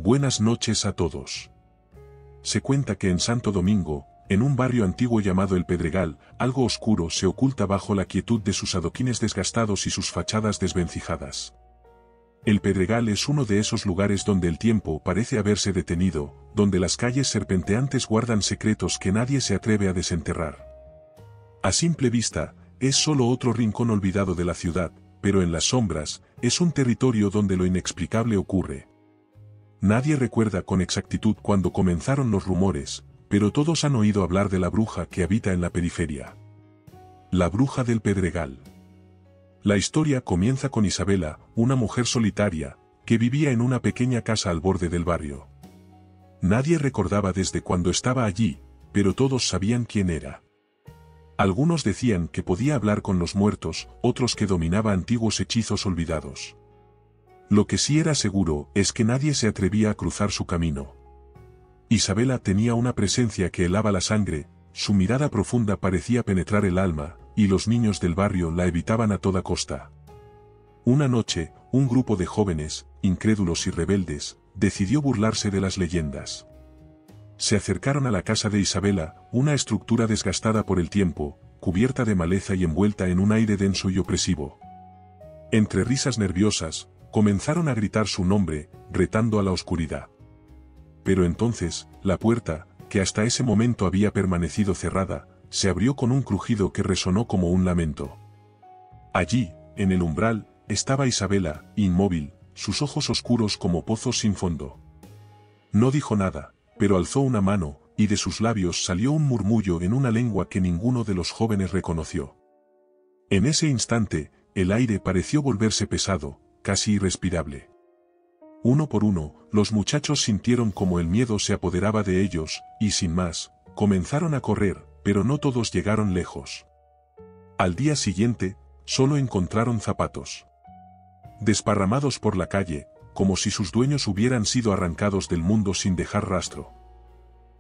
Buenas noches a todos. Se cuenta que en Santo Domingo, en un barrio antiguo llamado El Pedregal, algo oscuro se oculta bajo la quietud de sus adoquines desgastados y sus fachadas desvencijadas. El Pedregal es uno de esos lugares donde el tiempo parece haberse detenido, donde las calles serpenteantes guardan secretos que nadie se atreve a desenterrar. A simple vista, es solo otro rincón olvidado de la ciudad, pero en las sombras, es un territorio donde lo inexplicable ocurre. Nadie recuerda con exactitud cuándo comenzaron los rumores, pero todos han oído hablar de la bruja que habita en la periferia. La bruja del Pedregal. La historia comienza con Isabela, una mujer solitaria, que vivía en una pequeña casa al borde del barrio. Nadie recordaba desde cuándo estaba allí, pero todos sabían quién era. Algunos decían que podía hablar con los muertos, otros que dominaba antiguos hechizos olvidados. Lo que sí era seguro es que nadie se atrevía a cruzar su camino. Isabela tenía una presencia que helaba la sangre, su mirada profunda parecía penetrar el alma, y los niños del barrio la evitaban a toda costa. Una noche, un grupo de jóvenes, incrédulos y rebeldes, decidió burlarse de las leyendas. Se acercaron a la casa de Isabela, una estructura desgastada por el tiempo, cubierta de maleza y envuelta en un aire denso y opresivo. Entre risas nerviosas, comenzaron a gritar su nombre, retando a la oscuridad. Pero entonces, la puerta, que hasta ese momento había permanecido cerrada, se abrió con un crujido que resonó como un lamento. Allí, en el umbral, estaba Isabela, inmóvil, sus ojos oscuros como pozos sin fondo. No dijo nada, pero alzó una mano, y de sus labios salió un murmullo en una lengua que ninguno de los jóvenes reconoció. En ese instante, el aire pareció volverse pesado, casi irrespirable. Uno por uno, los muchachos sintieron como el miedo se apoderaba de ellos, y sin más, comenzaron a correr, pero no todos llegaron lejos. Al día siguiente, solo encontraron zapatos desparramados por la calle, como si sus dueños hubieran sido arrancados del mundo sin dejar rastro.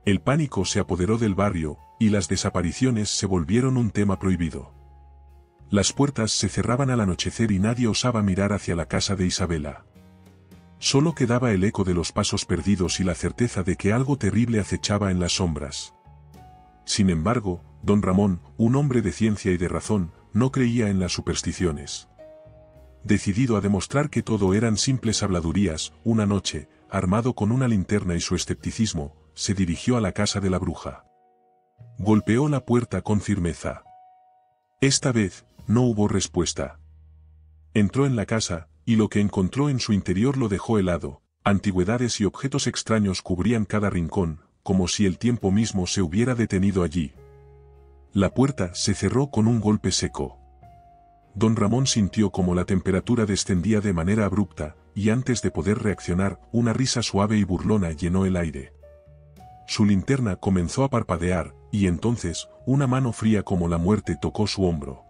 El pánico se apoderó del barrio, y las desapariciones se volvieron un tema prohibido. Las puertas se cerraban al anochecer y nadie osaba mirar hacia la casa de Isabela. Solo quedaba el eco de los pasos perdidos y la certeza de que algo terrible acechaba en las sombras. Sin embargo, don Ramón, un hombre de ciencia y de razón, no creía en las supersticiones. Decidido a demostrar que todo eran simples habladurías, una noche, armado con una linterna y su escepticismo, se dirigió a la casa de la bruja. Golpeó la puerta con firmeza. Esta vez, no hubo respuesta. Entró en la casa, y lo que encontró en su interior lo dejó helado. Antigüedades y objetos extraños cubrían cada rincón, como si el tiempo mismo se hubiera detenido allí. La puerta se cerró con un golpe seco. Don Ramón sintió como la temperatura descendía de manera abrupta, y antes de poder reaccionar, una risa suave y burlona llenó el aire. Su linterna comenzó a parpadear, y entonces, una mano fría como la muerte tocó su hombro.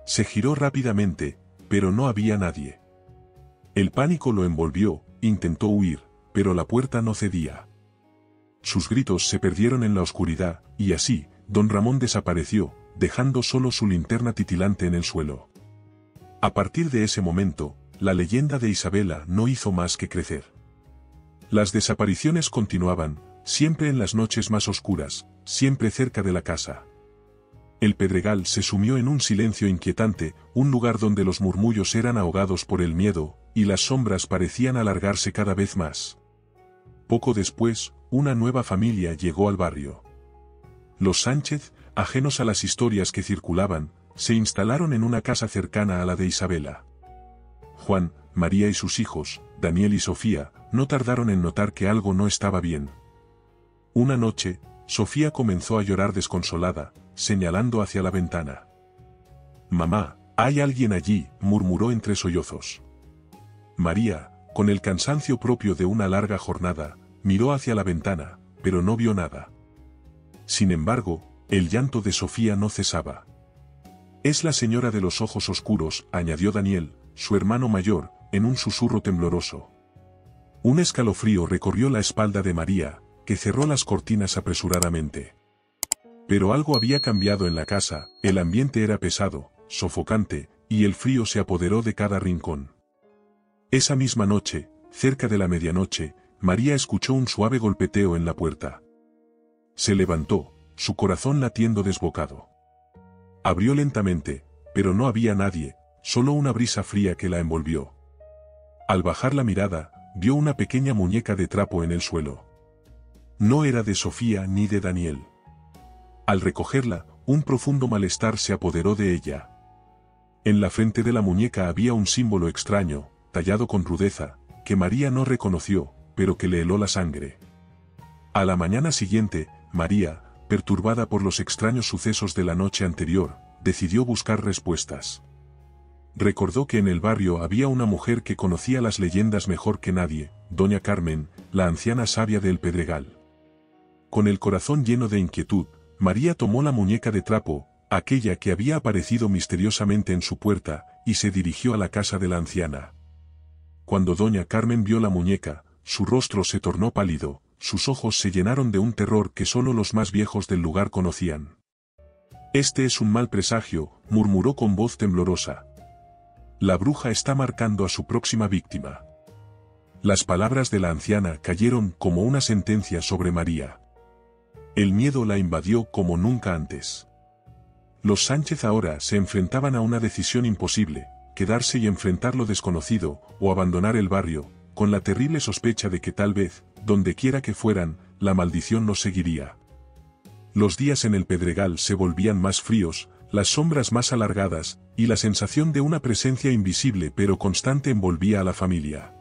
Se giró rápidamente, pero no había nadie. El pánico lo envolvió, intentó huir, pero la puerta no cedía. Sus gritos se perdieron en la oscuridad, y así, don Ramón desapareció, dejando solo su linterna titilante en el suelo. A partir de ese momento, la leyenda de Isabela no hizo más que crecer. Las desapariciones continuaban, siempre en las noches más oscuras, siempre cerca de la casa. El Pedregal se sumió en un silencio inquietante, un lugar donde los murmullos eran ahogados por el miedo, y las sombras parecían alargarse cada vez más. Poco después, una nueva familia llegó al barrio. Los Sánchez, ajenos a las historias que circulaban, se instalaron en una casa cercana a la de Isabela. Juan, María y sus hijos, Daniel y Sofía, no tardaron en notar que algo no estaba bien. Una noche, Sofía comenzó a llorar desconsolada, señalando hacia la ventana. «Mamá, hay alguien allí», murmuró entre sollozos. María, con el cansancio propio de una larga jornada, miró hacia la ventana, pero no vio nada. Sin embargo, el llanto de Sofía no cesaba. «Es la señora de los ojos oscuros», añadió Daniel, su hermano mayor, en un susurro tembloroso. Un escalofrío recorrió la espalda de María, que cerró las cortinas apresuradamente. Pero algo había cambiado en la casa, el ambiente era pesado, sofocante, y el frío se apoderó de cada rincón. Esa misma noche, cerca de la medianoche, María escuchó un suave golpeteo en la puerta. Se levantó, su corazón latiendo desbocado. Abrió lentamente, pero no había nadie, solo una brisa fría que la envolvió. Al bajar la mirada, vio una pequeña muñeca de trapo en el suelo. No era de Sofía ni de Daniel. Al recogerla, un profundo malestar se apoderó de ella. En la frente de la muñeca había un símbolo extraño, tallado con rudeza, que María no reconoció, pero que le heló la sangre. A la mañana siguiente, María, perturbada por los extraños sucesos de la noche anterior, decidió buscar respuestas. Recordó que en el barrio había una mujer que conocía las leyendas mejor que nadie, doña Carmen, la anciana sabia del Pedregal. Con el corazón lleno de inquietud, María tomó la muñeca de trapo, aquella que había aparecido misteriosamente en su puerta, y se dirigió a la casa de la anciana. Cuando doña Carmen vio la muñeca, su rostro se tornó pálido, sus ojos se llenaron de un terror que solo los más viejos del lugar conocían. «Este es un mal presagio», murmuró con voz temblorosa. «La bruja está marcando a su próxima víctima». Las palabras de la anciana cayeron como una sentencia sobre María. El miedo la invadió como nunca antes. Los Sánchez ahora se enfrentaban a una decisión imposible, quedarse y enfrentar lo desconocido, o abandonar el barrio, con la terrible sospecha de que tal vez, donde quiera que fueran, la maldición los seguiría. Los días en el Pedregal se volvían más fríos, las sombras más alargadas, y la sensación de una presencia invisible pero constante envolvía a la familia.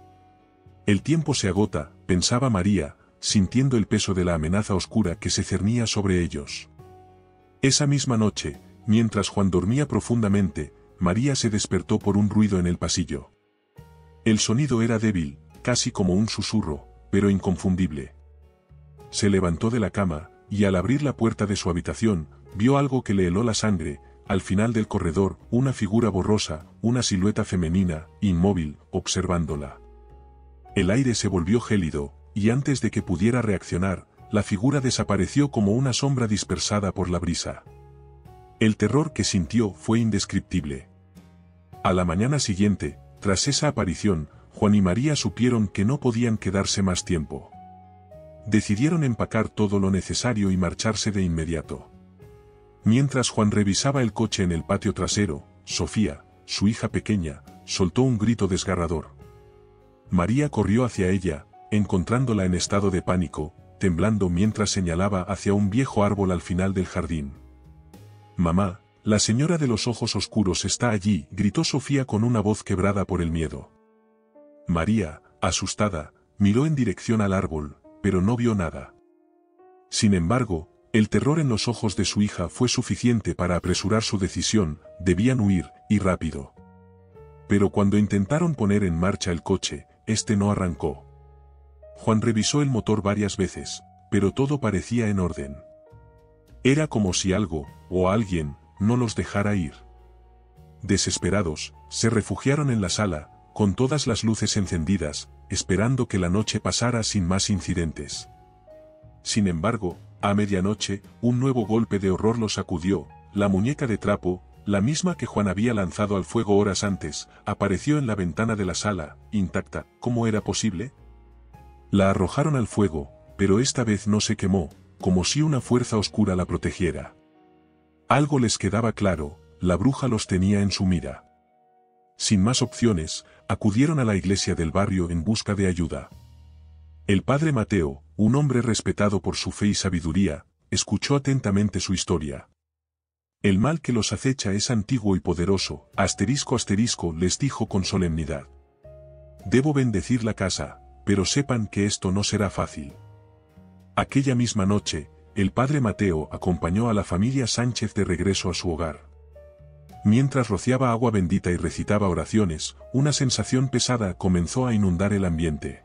El tiempo se agota, pensaba María, sintiendo el peso de la amenaza oscura que se cernía sobre ellos. Esa misma noche, mientras Juan dormía profundamente, María se despertó por un ruido en el pasillo. El sonido era débil, casi como un susurro, pero inconfundible. Se levantó de la cama, y al abrir la puerta de su habitación, vio algo que le heló la sangre. Al final del corredor, una figura borrosa, una silueta femenina, inmóvil, observándola. El aire se volvió gélido, y antes de que pudiera reaccionar, la figura desapareció como una sombra dispersada por la brisa. El terror que sintió fue indescriptible. A la mañana siguiente, tras esa aparición, Juan y María supieron que no podían quedarse más tiempo. Decidieron empacar todo lo necesario y marcharse de inmediato. Mientras Juan revisaba el coche en el patio trasero, Sofía, su hija pequeña, soltó un grito desgarrador. María corrió hacia ella, encontrándola en estado de pánico, temblando mientras señalaba hacia un viejo árbol al final del jardín. «Mamá, la señora de los ojos oscuros está allí», gritó Sofía con una voz quebrada por el miedo. María, asustada, miró en dirección al árbol, pero no vio nada. Sin embargo, el terror en los ojos de su hija fue suficiente para apresurar su decisión, debían huir, y rápido. Pero cuando intentaron poner en marcha el coche, este no arrancó. Juan revisó el motor varias veces, pero todo parecía en orden. Era como si algo, o alguien, no los dejara ir. Desesperados, se refugiaron en la sala, con todas las luces encendidas, esperando que la noche pasara sin más incidentes. Sin embargo, a medianoche, un nuevo golpe de horror los sacudió. La muñeca de trapo, la misma que Juan había lanzado al fuego horas antes, apareció en la ventana de la sala, intacta. ¿Cómo era posible? La arrojaron al fuego, pero esta vez no se quemó, como si una fuerza oscura la protegiera. Algo les quedaba claro, la bruja los tenía en su mira. Sin más opciones, acudieron a la iglesia del barrio en busca de ayuda. El padre Mateo, un hombre respetado por su fe y sabiduría, escuchó atentamente su historia. «El mal que los acecha es antiguo y poderoso», les dijo con solemnidad. «Debo bendecir la casa, pero sepan que esto no será fácil». Aquella misma noche, el padre Mateo acompañó a la familia Sánchez de regreso a su hogar. Mientras rociaba agua bendita y recitaba oraciones, una sensación pesada comenzó a inundar el ambiente.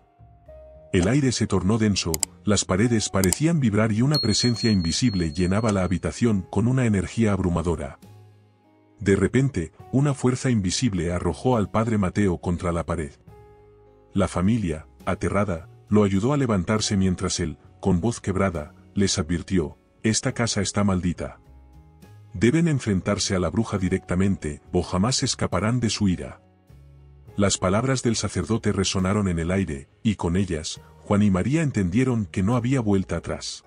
El aire se tornó denso, las paredes parecían vibrar y una presencia invisible llenaba la habitación con una energía abrumadora. De repente, una fuerza invisible arrojó al padre Mateo contra la pared. La familia, aterrada, lo ayudó a levantarse mientras él, con voz quebrada, les advirtió: «Esta casa está maldita. Deben enfrentarse a la bruja directamente, o jamás escaparán de su ira». Las palabras del sacerdote resonaron en el aire, y con ellas, Juan y María entendieron que no había vuelta atrás.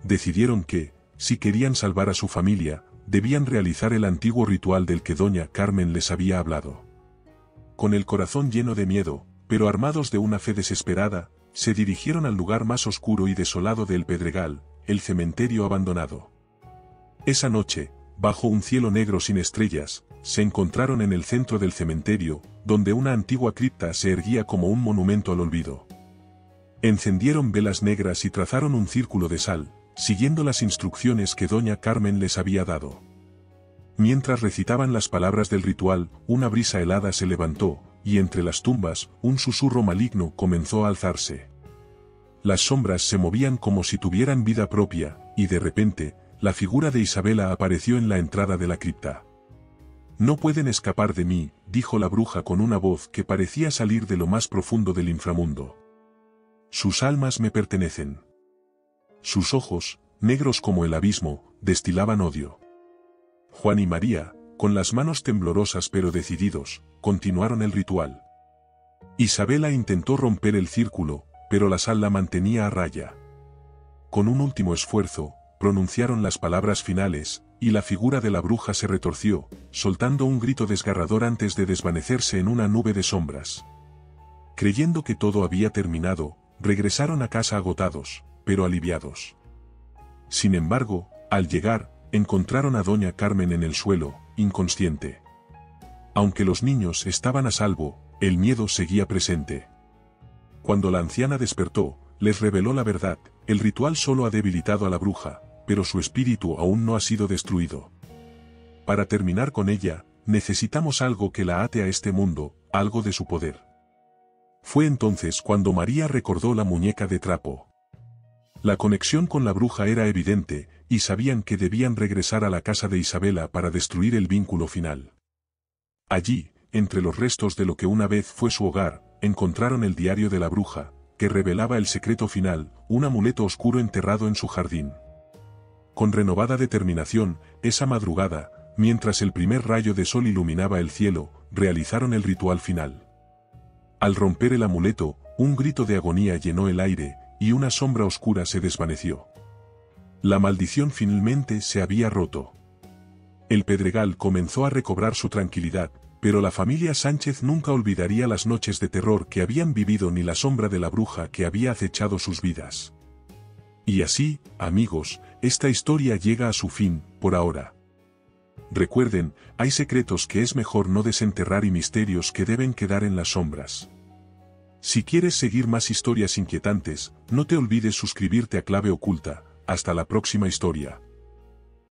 Decidieron que, si querían salvar a su familia, debían realizar el antiguo ritual del que doña Carmen les había hablado. Con el corazón lleno de miedo, pero armados de una fe desesperada, se dirigieron al lugar más oscuro y desolado del Pedregal, el cementerio abandonado. Esa noche, bajo un cielo negro sin estrellas, se encontraron en el centro del cementerio, donde una antigua cripta se erguía como un monumento al olvido. Encendieron velas negras y trazaron un círculo de sal, siguiendo las instrucciones que doña Carmen les había dado. Mientras recitaban las palabras del ritual, una brisa helada se levantó, y entre las tumbas, un susurro maligno comenzó a alzarse. Las sombras se movían como si tuvieran vida propia, y de repente, la figura de Isabela apareció en la entrada de la cripta. «No pueden escapar de mí», dijo la bruja con una voz que parecía salir de lo más profundo del inframundo. «Sus almas me pertenecen». Sus ojos, negros como el abismo, destilaban odio. Juan y María, con las manos temblorosas pero decididos, continuaron el ritual. Isabela intentó romper el círculo, pero la sal la mantenía a raya. Con un último esfuerzo, pronunciaron las palabras finales, y la figura de la bruja se retorció, soltando un grito desgarrador antes de desvanecerse en una nube de sombras. Creyendo que todo había terminado, regresaron a casa agotados, pero aliviados. Sin embargo, al llegar, encontraron a doña Carmen en el suelo, inconsciente. Aunque los niños estaban a salvo, el miedo seguía presente. Cuando la anciana despertó, les reveló la verdad: el ritual solo ha debilitado a la bruja, pero su espíritu aún no ha sido destruido. Para terminar con ella, necesitamos algo que la ate a este mundo, algo de su poder. Fue entonces cuando María recordó la muñeca de trapo. La conexión con la bruja era evidente, y sabían que debían regresar a la casa de Isabela para destruir el vínculo final. Allí, entre los restos de lo que una vez fue su hogar, encontraron el diario de la bruja, que revelaba el secreto final, un amuleto oscuro enterrado en su jardín. Con renovada determinación, esa madrugada, mientras el primer rayo de sol iluminaba el cielo, realizaron el ritual final. Al romper el amuleto, un grito de agonía llenó el aire, y una sombra oscura se desvaneció. La maldición finalmente se había roto. El Pedregal comenzó a recobrar su tranquilidad, pero la familia Sánchez nunca olvidaría las noches de terror que habían vivido ni la sombra de la bruja que había acechado sus vidas. Y así, amigos, esta historia llega a su fin, por ahora. Recuerden, hay secretos que es mejor no desenterrar y misterios que deben quedar en las sombras. Si quieres seguir más historias inquietantes, no te olvides suscribirte a Clave Oculta. Hasta la próxima historia.